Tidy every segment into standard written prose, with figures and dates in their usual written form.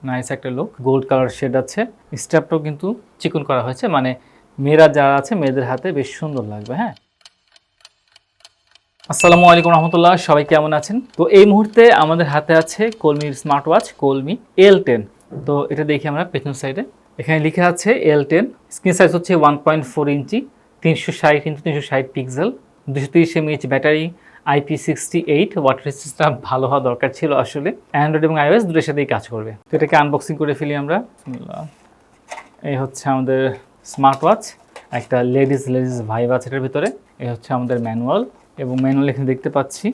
Nice একটা look, gold colour shade আছে, স্ট্র্যাপটাও কিন্তু চিকন করা হয়েছে, মানে মেয়েরা যারা আছে মেয়েদের হাতে বেশ সুন্দর লাগবে। হ্যাঁ, আসসালামু আলাইকুম রহমতুল্লাহ, সবাই কেমন আছেন? তো এই মুহূর্তে আমাদের হাতে আছে কলমির স্মার্ট ওয়াচ COLMi L10। তো এটা দেখি আমরা পেছন সাইডে, এখানে লিখে আছে L10, স্ক্রিন সাইজ হচ্ছে 1.4 inch, 360x360 pixel, 230 mAh battery, IP68 water রেজিস্ট্যান্সটা ভালো হওয়া দরকার ছিল আসলে। অ্যান্ড্রয়েড এবং iOS দুটোর সাথেই কাজ করবে। তো এটাকে আনবক্সিং করে ফেলি আমরা। এই হচ্ছে আমাদের স্মার্ট ওয়াচ, একটা লেডিস ভাইব আছে এটার ভিতরে। এই হচ্ছে আমাদের ম্যানুয়াল, এবং ম্যানুয়াল এখানে দেখতে পাচ্ছি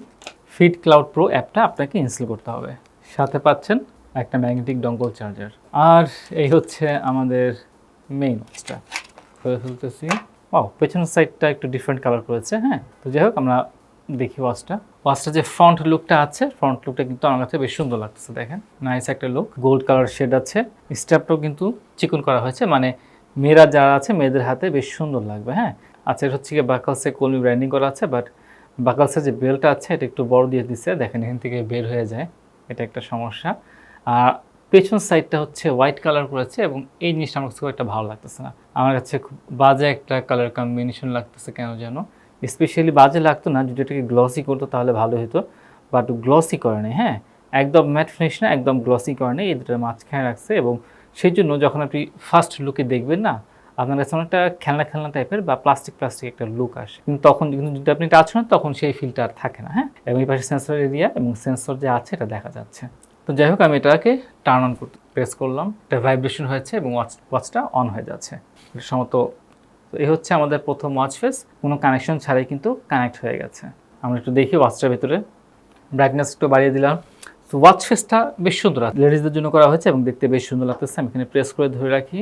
ফিট ক্লাউড প্রো অ্যাপটা আপনাকে ইনস্টল করতে হবে। সাথে পাচ্ছেন একটা ম্যাগনেটিক ডঙ্গল চার্জার। আর এই হচ্ছে আমাদের মেইন ওয়াচটা, করে ফেলতেছি। পেছনের সাইডটা একটু ডিফারেন্ট কালার করেছে। হ্যাঁ, তো যাই হোক আমরা দেখি ওয়াচটা যে ফ্রন্ট লুকটা আছে, ফ্রন্ট লুকটা কিন্তু আমার কাছে বেশ সুন্দর লাগতেছে। দেখেন, নাইস একটা লুক, গোল্ড কালার শেড আছে, স্ট্র্যাপটাও কিন্তু চিকন করা হয়েছে, মানে মেয়েরা যারা আছে মেয়েদের হাতে বেশ সুন্দর লাগবে। হ্যাঁ, আচ্ছা, এটা হচ্ছে কি বাকালসে COLMi ব্র্যান্ডিং করা আছে, বাট বাকালসের যে বেলটা আছে এটা একটু বড় দিয়ে দিচ্ছে, দেখেন এখান থেকে বের হয়ে যায়, এটা একটা সমস্যা। আর পেছন সাইডটা হচ্ছে হোয়াইট কালার করেছে, এবং এই জিনিসটা আমার কাছে খুব একটা ভালো লাগতেছে না, আমার কাছে খুব বাজে একটা কালার কম্বিনেশন লাগতেছে কেন যেন। স্পেশালি বাজে লাগতো না, যদি এটাকে গ্লসি করতো তাহলে ভালো হতো, বাট গ্লসি করে নেই। হ্যাঁ, একদম ম্যাট ফিনিশ না, একদম গ্লসি করে নেই, এই দুটোর মাঝখানে রাখছে, এবং সেই জন্য যখন আপনি ফার্স্ট লুকে দেখবেন না, আপনার কাছে অনেকটা খেলনা টাইপের বা প্লাস্টিক একটা লুক আসে, কিন্তু তখন কিন্তু যদি আপনি টাচ করেন তখন সেই ফিলটা আর থাকে না। হ্যাঁ, এবং এই পাশে সেন্সর এরিয়া এবং সেন্সর যে আছে এটা দেখা যাচ্ছে। তো যাই হোক, আমি এটাকে টার্ন অন করতে প্রেস করলাম, এটা ভাইব্রেশন হয়েছে এবং ওয়াচটা অন হয়ে যাচ্ছে সম্ভবত। তো এই হচ্ছে আমাদের প্রথম ওয়াচ ফেস, কোনো কানেকশন ছাড়াই কিন্তু কানেক্ট হয়ে গেছে। আমরা একটু দেখি ওয়াচটার ভিতরে, ব্রাইটনেস একটু বাড়িয়ে দিলাম। তো ওয়াচ ফেসটা বেশ সুন্দর, লেডিসদের জন্য করা হয়েছে এবং দেখতে বেশ সুন্দর লাগতেছে। আমি এখানে প্রেস করে ধরে রাখি,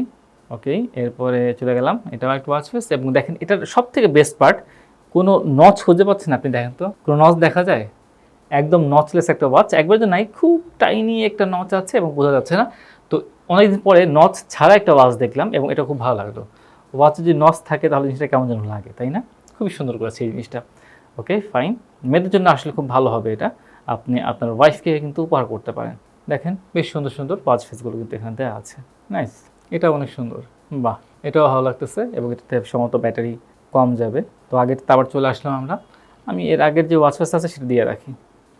ওকে, এরপরে চলে গেলাম। এটাও একটা ওয়াচ ফেস, এবং দেখেন এটার সব থেকে বেস্ট পার্ট, কোনো নচ খুঁজে পাচ্ছেন আপনি? দেখেন তো কোনো নচ দেখা যায়? একদম নচলেস একটা ওয়াচ, একবার যে নাই, খুব টাইনি একটা নচ আছে এবং বোঝা যাচ্ছে না। তো অনেকদিন পরে নচ ছাড়া একটা ওয়াচ দেখলাম এবং এটা খুব ভালো লাগলো। ওয়াচে যদি নচ থাকে তাহলে জিনিসটা কেমন যেন লাগে, তাই না? খুবই সুন্দর করেছে এই জিনিসটা। ওকে, ফাইন, মেয়েদের জন্য আসলে খুব ভালো হবে এটা, আপনি আপনার ওয়াইফকে কিন্তু উপহার করতে পারেন। দেখেন বেশ সুন্দর সুন্দর ওয়াচ ফেসগুলো কিন্তু এখানে দেওয়া আছে, নাইস, এটা অনেক সুন্দর, বাহ, এটাও ভালো লাগতেছে, এবং এটাতে সম্ভবত ব্যাটারি কম যাবে। তো আগের আবার চলে আসলাম আমরা, আমি এর আগের যে ওয়াচ ফেস আছে সেটা দিয়ে রাখি।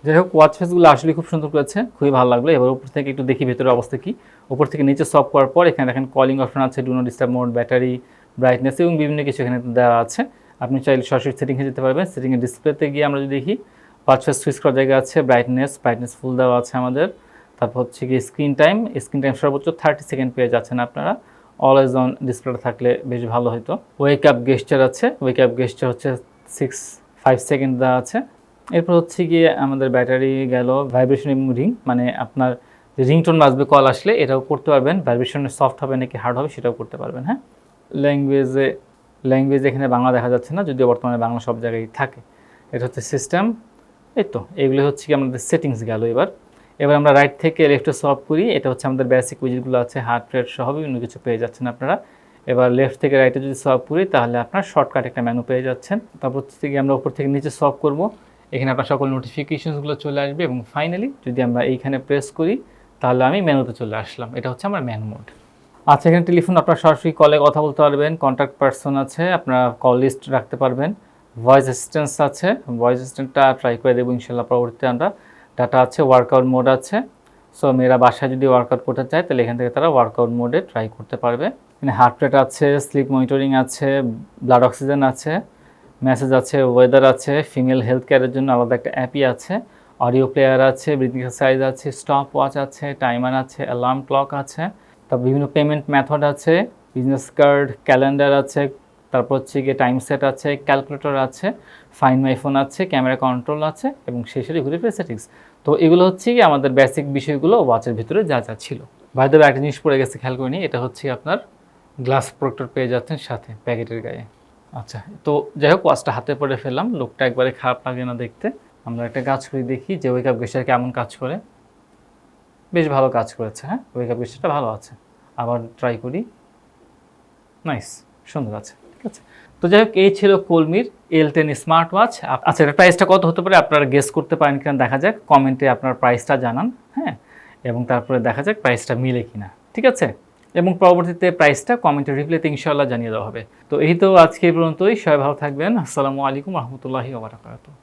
যাই হোক, ওয়াচ ফেসগুলো আসলে খুব সুন্দর করেছে, খুবই ভালো লাগলো। এবার উপর থেকে একটু দেখি ভেতরের অবস্থা কি। উপর থেকে নিচে সফ করার পর এখানে দেখেন কলিং অপশন আছে, do not disturb mode, battery, brightness এবং বিভিন্ন কিছু এখানে দেওয়া আছে। আপনি চাইলে সরাসরি সেটিংয়ে যেতে পারবেন। সেটিংয়ে ডিসপ্লেতে গিয়ে আমরা যদি দেখি, ওয়াচ ফেস সুইচ করার জায়গা আছে, ব্রাইটনেস ফুল দেওয়া আছে আমাদের। তারপর হচ্ছে কি স্ক্রিন টাইম সর্বোচ্চ 30 সেকেন্ড পেয়ে যাচ্ছেন আপনারা, অলওয়েজ অন ডিসপ্লেটা থাকলে বেশ ভালো হতো। ওয়েক আপ গেস্টার আছে, ওয়েক আপ গেস্টার হচ্ছে 5 সেকেন্ড দেওয়া আছে। এরপর হচ্ছে গিয়ে আমাদের ব্যাটারি গেল, ভাইব্রেশন এবং রিং, মানে আপনার যে রিংটোন বাজবে কল আসলে এটাও করতে পারবেন, ভাইব্রেশনে সফট হবে নাকি হার্ড হবে সেটাও করতে পারবেন। হ্যাঁ, ল্যাঙ্গুয়েজ এখানে বাংলা দেখা যাচ্ছে না, যদিও বর্তমানে বাংলা সব জায়গায় থাকে। এটা হচ্ছে সিস্টেম। এই তো এগুলো হচ্ছে কি আমাদের সেটিংস গেল। এবার আমরা রাইট থেকে লেফটে সলভ করি। এটা হচ্ছে আমাদের বেসিক উইজেটগুলো আছে, হার্ট রেট সহ বিভিন্ন কিছু পেয়ে যাচ্ছেন আপনারা। এবার লেফট থেকে রাইটে যদি সলভ করি তাহলে আপনার শর্টকাট একটা মেনু পেয়ে যাচ্ছেন। তারপর হচ্ছে কি আমরা উপর থেকে নিচে সলভ করব, এখানে আপনার সকল নোটিফিকেশনসগুলো চলে আসবে, এবং ফাইনালি যদি আমরা এইখানে প্রেস করি তাহলে আমি মেনুতে চলে আসলাম। এটা হচ্ছে আমার ম্যান মোড। আচ্ছা, এখানে টেলিফোন, আপনার সরাসরি কলে কথা বলতে পারবেন, কন্ট্যাক্ট পারসন আছে, আপনারা কল লিস্ট রাখতে পারবেন, ভয়েস অ্যাসিস্ট্যান্স আছে, ভয়েস অ্যাসিস্ট্যান্টটা ট্রাই করে দেবো ইনশাল্লাহ পরবর্তীতে আমরা। ডাটা আছে, ওয়ার্কআউট মোড আছে, সো মেয়েরা বাসায় যদি ওয়ার্কআউট করতে চায় তাহলে এখান থেকে তারা ওয়ার্কআউট মোডে ট্রাই করতে পারবে। এখানে হার্ট রেট আছে, স্লিপ মনিটরিং আছে, ব্লাড অক্সিজেন আছে, মেসেজ আছে, ওয়েদার আছে, ফিমেল হেলথ কেয়ারের জন্য আলাদা একটা অ্যাপই আছে, অডিও প্লেয়ার আছে, ব্রিথিং এক্সারসাইজ আছে, স্টপ ওয়াচ আছে, টাইমার আছে, অ্যালার্ম ক্লক আছে, তারপর বিভিন্ন পেমেন্ট মেথড আছে, বিজনেস কার্ড, ক্যালেন্ডার আছে, তারপর হচ্ছে গিয়ে টাইম সেট আছে, ক্যালকুলেটর আছে, ফাইন মাই ফোন আছে, ক্যামেরা কন্ট্রোল আছে, এবং সেই সাথে ঘুরে ফিরে সেটিংস। তো এগুলো হচ্ছে কি আমাদের বেসিক বিষয়গুলো ওয়াচের ভিতরে যা যা ছিল। ভাই তবে একটা জিনিস পড়ে গেছে, খেয়াল করে নিই, এটা হচ্ছে আপনার গ্লাস প্রোটেক্টর পেয়ে যাচ্ছেন সাথে প্যাকেটের গায়ে। আচ্ছা, তো যাই হোক, ওয়াচটা হাতে পরে ফেললাম, লোকটা একবারে খারাপ লাগে না দেখতে। আমরা একটা কাজ করে দেখি যে ওয়েক আপ গেস্টার কেমন কাজ করে। বেশ ভালো কাজ করেছে। হ্যাঁ, ওয়েক আপ গেস্টারটা ভালো আছে, আবার ট্রাই করি, নাইস, সুন্দর আছে, ঠিক আছে। তো যাই হোক, এই ছিল COLMiর L10 স্মার্ট ওয়াচ। আচ্ছা, এর প্রাইসটা কত হতে পারে আপনারা গেস করতে পারেন কিনা দেখা যাক, কমেন্টে আপনার প্রাইসটা জানান। হ্যাঁ, এবং তারপরে দেখা যাক প্রাইসটা মিলে কিনা, ঠিক আছে? এবং পরবর্তীতে প্রাইসটা কমেন্টে রিপ্লাইতে ইনশাআল্লাহ জানিয়ে দেওয়া হবে। তো এই তো আজকে এই পর্যন্তই, সবাই ভালো থাকবেন। আসসালামু আলাইকুম রহমতুল্লাহি ওয়া বারাকাতুহু।